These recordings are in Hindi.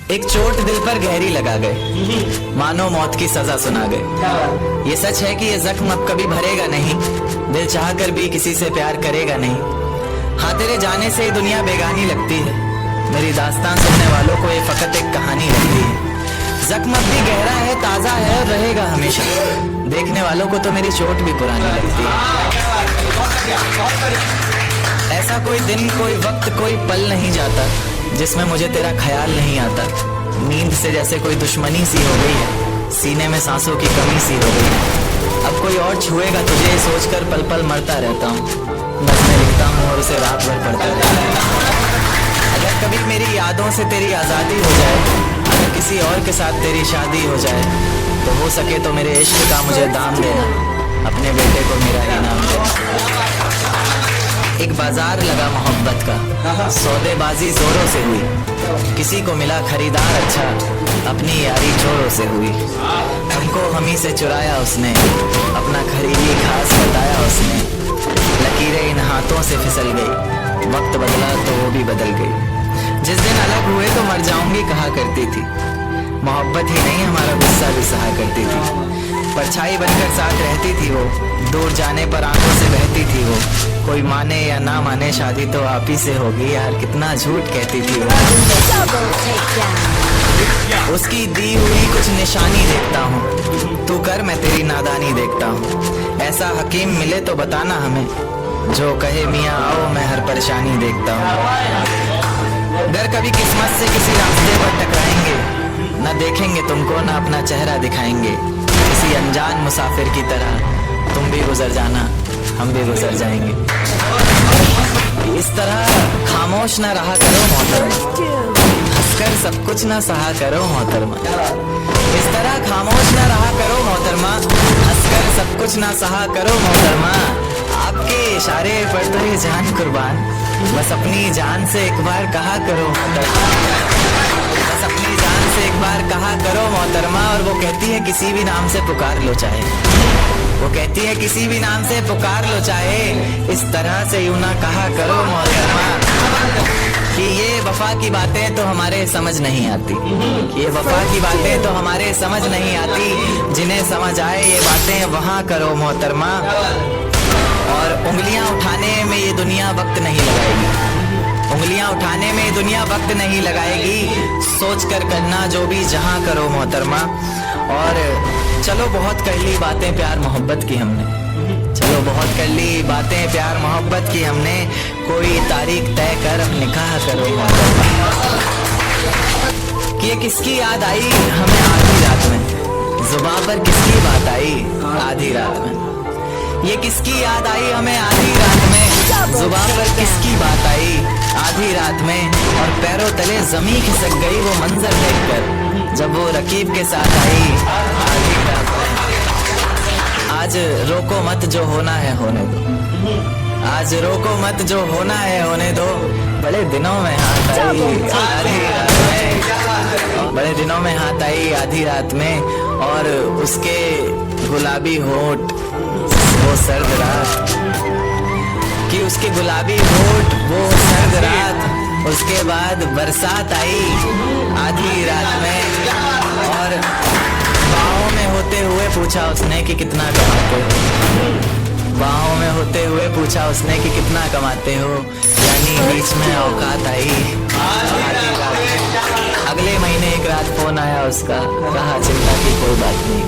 एक चोट दिल पर गहरी लगा गए, मानो मौत की सजा सुना गए। ये सच है कि ये जख्म अब कभी भरेगा नहीं, दिल चाह कर भी किसी से प्यार करेगा नहीं। हाँ, तेरे जाने से ही दुनिया बेगानी लगती है, मेरी दास्तान सुनने वालों को ये फकत एक कहानी लगती है। जख्म अब भी गहरा है, ताजा है और रहेगा हमेशा, देखने वालों को तो मेरी चोट भी पुरानी लगती है। ऐसा कोई दिन, कोई वक्त, कोई पल नहीं जाता जिसमें मुझे तेरा ख्याल नहीं आता। नींद से जैसे कोई दुश्मनी सी हो गई है, सीने में सांसों की कमी सी हो गई है। अब कोई और छुएगा तुझे सोचकर पल पल मरता रहता हूँ, नज़्में लिखता हूँ और उसे रात भर पढ़ता रहता हूँ। अगर कभी मेरी यादों से तेरी आज़ादी हो जाए, अगर किसी और के साथ तेरी शादी हो जाए, तो हो सके तो मेरे इश्क का मुझे दाम देना, अपने बेटे को मेरा इनाम देना। एक बाजार लगा मोहब्बत का, सौदेबाजी जोरों से हुई, किसी को मिला खरीदार अच्छा, अपनी यारी चोरों से हुई। हमको हमी से चुराया उसने, अपना खरीदी खास बताया उसने। लकीरें इन हाथों से फिसल गई, वक्त बदला तो वो भी बदल गई। जिस दिन अलग हुए तो मर जाऊंगी कहा करती थी, मोहब्बत ही नहीं हमारा गुस्सा भी सहा करती थी। परछाई बनकर साथ रहती थी वो, दूर जाने पर आंखों से बहती थी वो। कोई माने या ना माने शादी तो आप ही से होगी, यार कितना झूठ कहती थी वो। उसकी दी हुई कुछ निशानी देखता हूँ, तू कर मैं तेरी नादानी देखता हूँ। ऐसा हकीम मिले तो बताना हमें, जो कहे मियाँ आओ मैं हर परेशानी देखता हूँ। डर कभी किस्मत से किसी रास्ते पर टकराएंगे, न देखेंगे तुमको न अपना चेहरा दिखाएंगे। किसी अनजान मुसाफिर की तरह तुम भी गुजर जाना, हम भी गुजर जाएंगे। इस तरह खामोश न रहा करो मोहतरमा, हंसकर सब कुछ न सहा करो मोहतरमा। इस तरह खामोश न रहा करो मोहतरमा, हंसकर सब कुछ न सहा करो मोहतरमा। आपके इशारे पर तो ये जान कुर्बान, बस अपनी जान से एक बार कहा करो मोहतरमा, बस अपनी जान से एक बार कहा करो मोहतरमा। और वो कहती है किसी भी नाम से पुकार लो चाहे, वो कहती है किसी भी नाम से पुकार लो चाहे, इस तरह से यूं ना कहा करो मोहतरमा। कि ये वफा की बातें तो हमारे समझ नहीं आती, ये वफा की बातें तो हमारे समझ नहीं आती, जिन्हें समझ आए ये बातें वहाँ करो मोहतरमा। और उंगलियां उठाने में ये दुनिया वक्त नहीं लगाएगी, उंगलियां उठाने में दुनिया वक्त नहीं लगाएगी, सोच कर करना जो भी जहां करो मोहतरमा। और चलो बहुत कर ली बातें प्यार मोहब्बत की हमने, चलो बहुत कर ली बातें प्यार मोहब्बत की हमने, कोई तारीख तय कर अब निकाह करो मोहतरमा। कि ये किसकी याद आई हमें आधी रात में, जुबां पर किसकी बात आई आधी रात में। ये किसकी याद आई हमें आधी रात में, जुबां पर किसकी बात आई आधी रात में। और पैरों तले जमीन खिसक गई वो मंजर देखकर, जब वो रकीब के साथ आई आधी रात में। आज रोको मत जो होना है होने दो, आज रोको मत जो होना है होने दो। बड़े दिनों में हाथ आई आधी रात में, बड़े दिनों में हाथ आई आधी रात में। और उसके गुलाबी होठ वो सर्द रात, कि उसके गुलाबी होठ वो सर्द रात। उसके बाद बरसात आई आधी रात में, और बाहों में होते हुए पूछा उसने कि कितना कमाते हो, बाहों में होते हुए पूछा उसने कि कितना कमाते हो। यानी बीच में औकात आई आधी रात में। अगले महीने एक रात फोन आया उसका, कहा चिंता की कोई बात नहीं।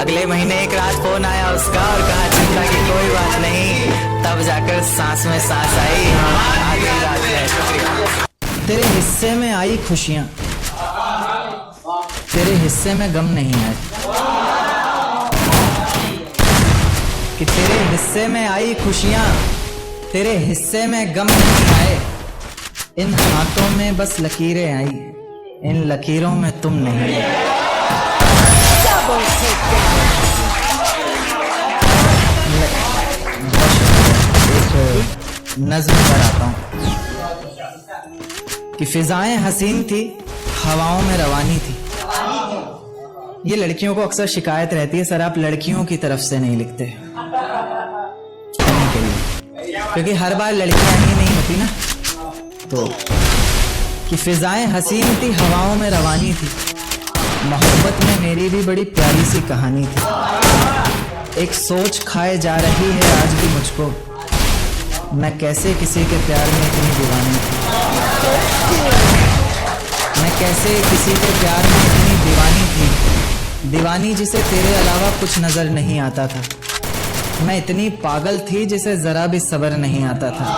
अगले महीने एक रात फोन आया उसका और कहा चिंता की कोई बात नहीं। तब जाकर सांस में सांस आई आधी रात में। तेरे हिस्से में आई खुशियां, तेरे हिस्से में गम नहीं आए। कि तेरे हिस्से में आई खुशियां, तेरे हिस्से में गम नहीं आए। इन हाथों में बस लकीरें आई, इन लकीरों में तुम नहीं आए। नज़्म पर आता हूँ कि फिजाएं हसीन थी, हवाओं में रवानी थी। ये लड़कियों को अक्सर शिकायत रहती है, सर आप लड़कियों की तरफ से नहीं लिखते के लिए, क्योंकि हर बार लड़कियां ही नहीं होती ना, तो कि फिजाएं हसीन थी, हवाओं में रवानी थी। मोहब्बत में मेरी भी बड़ी प्यारी सी कहानी थी। एक सोच खाए जा रही है आज भी मुझको, मैं कैसे किसी के प्यार में इतनी दीवानी थी। मैं कैसे किसी के प्यार में इतनी दीवानी थी, दीवानी जिसे तेरे अलावा कुछ नजर नहीं आता था। मैं इतनी पागल थी जिसे जरा भी सब्र नहीं आता था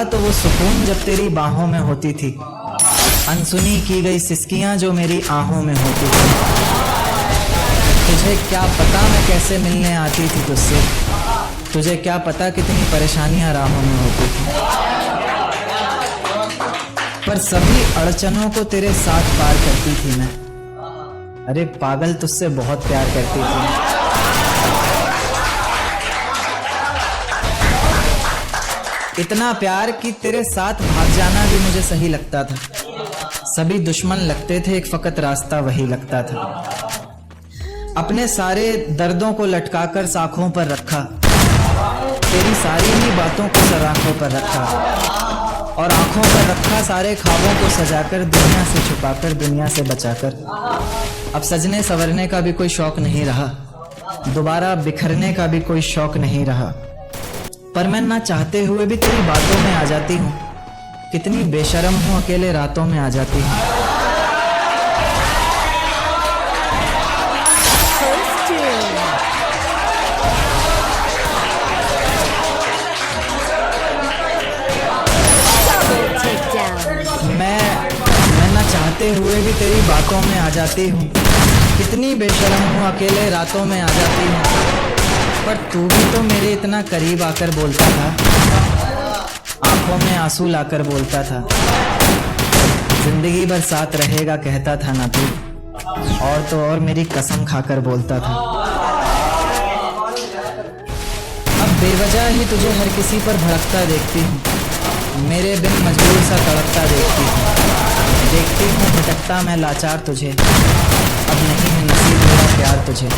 तो वो सुकून जब तेरी बाहों में होती थी, अनसुनी की गई सिसकियां जो मेरी आहों में होती थी। तुझे क्या पता मैं कैसे मिलने आती थी तुझसे, तुझे क्या पता कितनी परेशानियां राहों में होती थी। पर सभी अड़चनों को तेरे साथ पार करती थी मैं। अरे पागल, तुझसे बहुत प्यार करती थी। इतना प्यार कि तेरे साथ भाग जाना भी मुझे सही लगता था। सभी दुश्मन लगते थे, एक फकत रास्ता वही लगता था। अपने सारे दर्दों को लटकाकर साखों पर रखा, तेरी सारी ही बातों को सर आंखों पर रखा, और आंखों पर रखा सारे ख्वाबों को सजाकर, दुनिया से छुपाकर, दुनिया से बचाकर। अब सजने संवरने का भी कोई शौक नहीं रहा, दोबारा बिखरने का भी कोई शौक नहीं रहा। पर मैं ना चाहते हुए भी तेरी बातों में आ जाती हूँ। कितनी बेशर्म हूँ, अकेले रातों में आ जाती हूँ। मैं ना चाहते हुए भी तेरी बातों में आ जाती हूँ। कितनी बेशर्म हूँ, अकेले रातों में आ जाती हूँ। पर तू भी तो मेरे इतना करीब आकर बोलता था, आंखों में आंसू लाकर बोलता था, जिंदगी भर साथ रहेगा कहता था ना तू, और तो और मेरी कसम खाकर बोलता था। अब बेवजह ही तुझे हर किसी पर भड़कता देखती हूँ, मेरे बिन मजबूर सा तड़पता देखती हूँ भटकता मैं लाचार तुझे। अब नहीं है नसीब मेरा प्यार तुझे।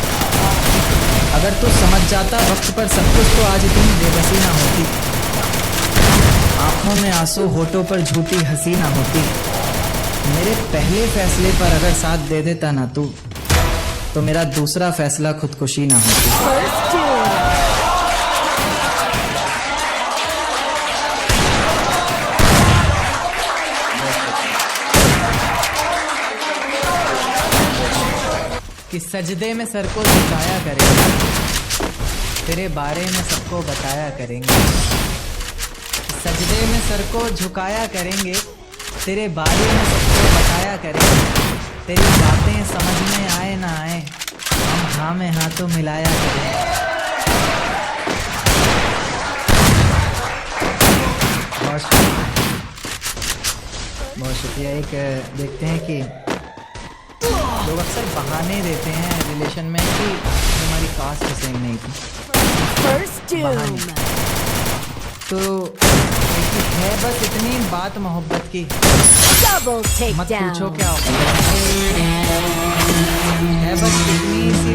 अगर तू समझ जाता वक्त पर सब कुछ तो आज इतनी बेबसी ना होती, आंखों में आंसू, होठों पर झूठी हंसी ना होती। मेरे पहले फैसले पर अगर साथ दे देता ना तू, तो मेरा दूसरा फैसला खुदकुशी ना होती। कि सजदे में सर को झुकाया करेंगे, तेरे बारे में सबको बताया करेंगे। सजदे में सर को झुकाया करेंगे, तेरे बारे में सबको बताया करेंगे। तेरी बातें समझ में आए ना आए, हम हाँ में हाँ तो मिलाया करेंगे। बहुत शुक्रिया। एक देखते हैं कि लोग अक्सर बहाने देते हैं रिलेशन में कि हमारी कास्ट सेम नहीं थी। तो है बस इतनी बात मोहब्बत की, मत पूछो क्या है, बस इतनी सी